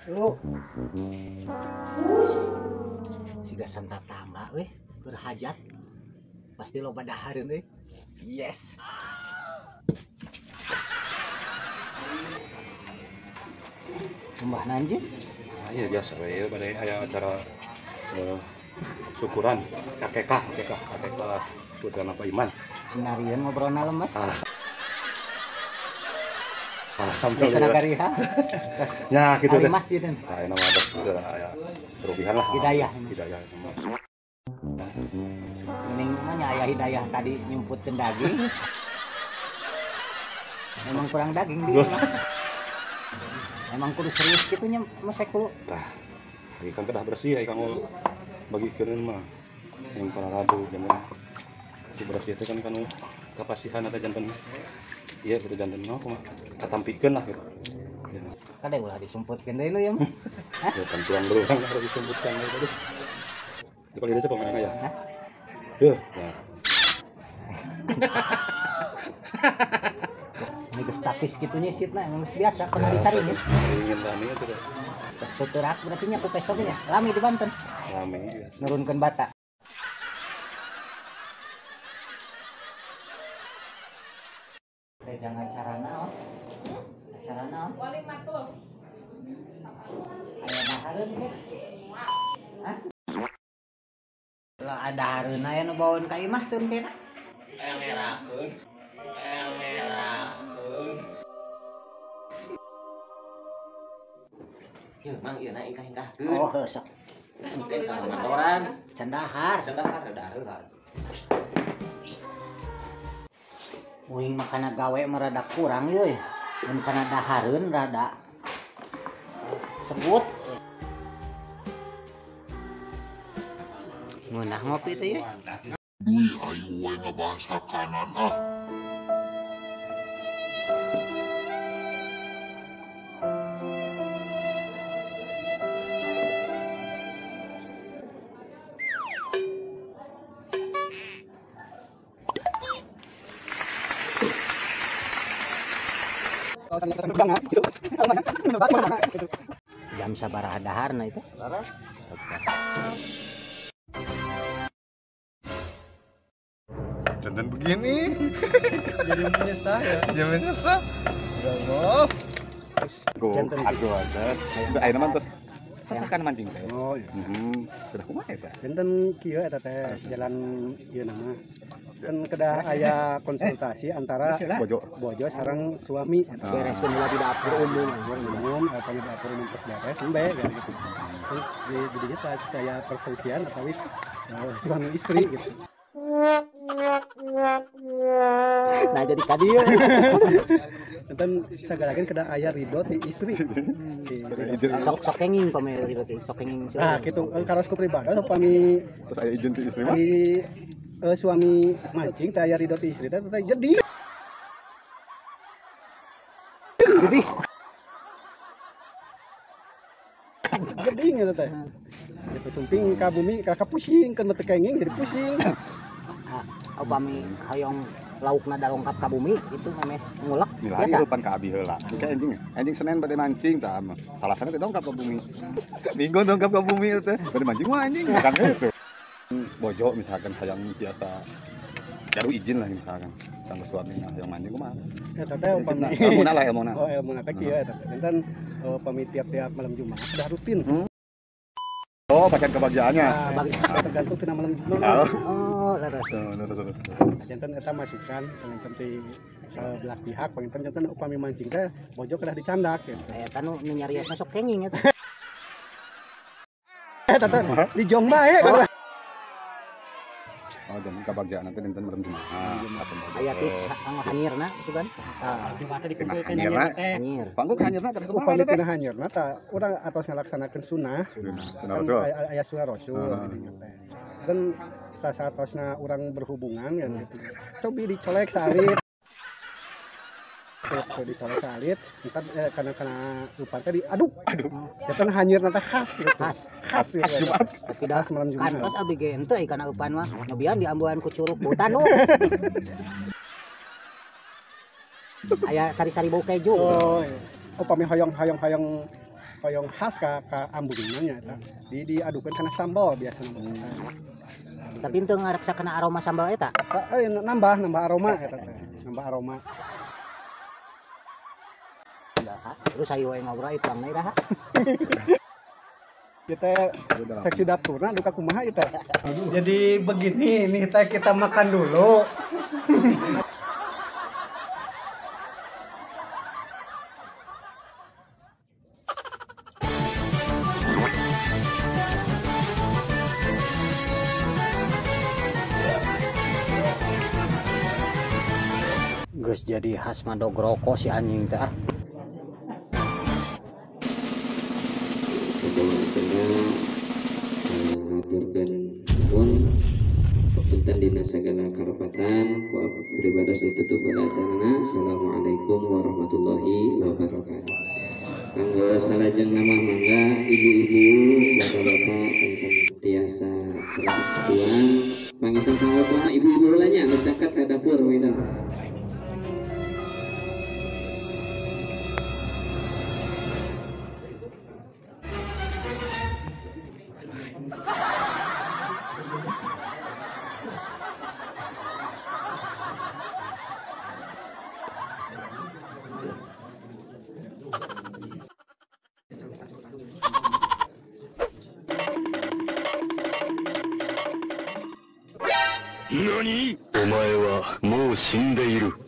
Yuk. Siga santa tangga weh berhajat. Pasti lo pada hari nih. Yes. Mbah Nanjing. Iya biasa we pada aya acara syukuran kakekah syukuran apa iman. Sinarian ngobrolna lemes. Alhamdulillah. Kariha. Ya gitu deh. Masjid kan. Nah, nama ada ya perubahan lah. Hidayah. Hidayah. Mending mah aya hidayah tadi nyumputkeun daging. Emang kurang daging dia. Emang kudu serius gitu nya mesek kudu. Tah. Ikan kedah bersih ya ikan bagi keureun mah. Yang para rabu jangan itu bersih itu kan kapasihan atau jantan. Iya gitu jantan mah kumaha katampikeun lah gitu. Ya. Kade ulah disumputkeun deui lu ya mah. Ya kan tuang dulu kan harus disumputkan tadi. Kalau dia siapa mainnya ya? Hah? Duh, ya. Ini geus tapis kitunya sitna emang geus biasa pernah dicari nya. Ingin rame itu deh. Geus tuturak berarti nya ku pesok nya. Lami di Banten. Rame ya. Nurunkeun bata. Teh jangan acarana oh. Acarana oh. Wali matul. Aya dahareun ge. Hah? Lah ada hareuna aya nu bawaon ka imah teu teh. Merakeun. Yeuh, mang ieu na ingkah-ingkahkeun. Oh, sok. Teh mandoran. Cendahar. Cendahar dahar. Uing makana gawe merada kurang yeuy. Mun kana dahareun rada sebut. Ngeunah ngopi teh ye. Duy ayu wae ngabahasa kanan ah. Jam sabaraha daharna itu? Jantan begini. Jadi menyesal ya. Jangan menyesal. Ya Allah. Jantan Aduh ada. Itu air nama terus sasakan mancing teh. Oh iya. Sudah kumaha eta? Jantan kieu eta teh jalan ieu nama. Kan kedah aya konsultasi antara bojo sareng suami eta Beres pemula di dapur umum. umum atau di dapur umum terus beres embe gitu. Kan di dinya teh aya perselisihan atau wis suami istri gitu. Nah jadi kadieu. Jantan sagalakeun kedah aya ridho ti istri. Sok kenging pamere itu sok kenging. Ah kitu karos ku pribadi upami Terus aya izin ti istri mah. di suami mancing teh aya ridho ti istri teh jadi gitu teh. Gitu sumping ka bumi ka pusing kan teu kenging jadi pusing. Upami hayong laukna dalongkap ka bumi itu memeh ngulek Nilai biasa. lupan ka abi heula. Kayak anjing Senin bade mancing tah. Salah sana teh dongkap ka bumi. Minggu dongkap ka bumi teh. Bade mancing mah anjing kan itu. Bojo misalkan hayang biasa jaru izin lah misalkan sang suaminya yang mancing kumaha. Eta teh upami Ilmuna lah ilmuna. oh ilmuna teh kieu eta teh. Jantan upami tiap-tiap malam Jumat udah rutin. Oh, pacan kebahagiaannya. Nah, tergantung tina malam Jumat. Oh, leres. Jantan eta masukan panginten ti sebelah pihak panginten jantan upami mancing teh bojo kedah dicandak gitu. Eta nu nyariosna sok kenging eta. Eta teh di jong bae kan. Oh, dan kebahagiaan nanti dinten malam Jumat. Aya tips anu hanyirna itu kan. Jumatnya dikumpulkeun Hanyirna. Hanyir. Panggung hanyirna teh kumaha upami teh? tina hanyirna tah urang atos ngalaksanakeun sunnah. Sunnah Kan Rasul. aya sunnah Rasul gitu teh. Dan tas saatosna urang berhubungan kan gitu. Cobi dicolek salit. Cobi dicolek salit, entar kana lupa tadi aduh. Jantan hanyirna teh khas gitu. Khas gitu. Jumat. Tapi dah Khas malam Jumat. kantos abi ge henteu kana upan mah. Nyobian diambuan ku curug hutan nu. Aya sari-sari bau keju. Oh, iya. Upami hoyong koyong khas ka ambungan nya eta. Diadukeun kana sambal biasana. Tapi itu ngareksa kena aroma sambal eta. Nambah aroma eta teh. Nambah aroma. Terus ayo ngobrol itu ang naira. Kita seksi dapurna duka kumaha itu. Jadi begini nih teh kita makan dulu. Geus jadi khas Madogroko si anjing teh. Aturkan pun punten dina sagala karepatan ku pribados ditutup pada acarana. Assalamualaikum warahmatullahi wabarakatuh. Kanggo salajeng nama mangga ibu-ibu bapak-bapak ingkang tiasa ceras tuan pangitan pangwatona ibu-ibu lanya anu caket ka dapur winten. NANI?お前はもう死んでいる。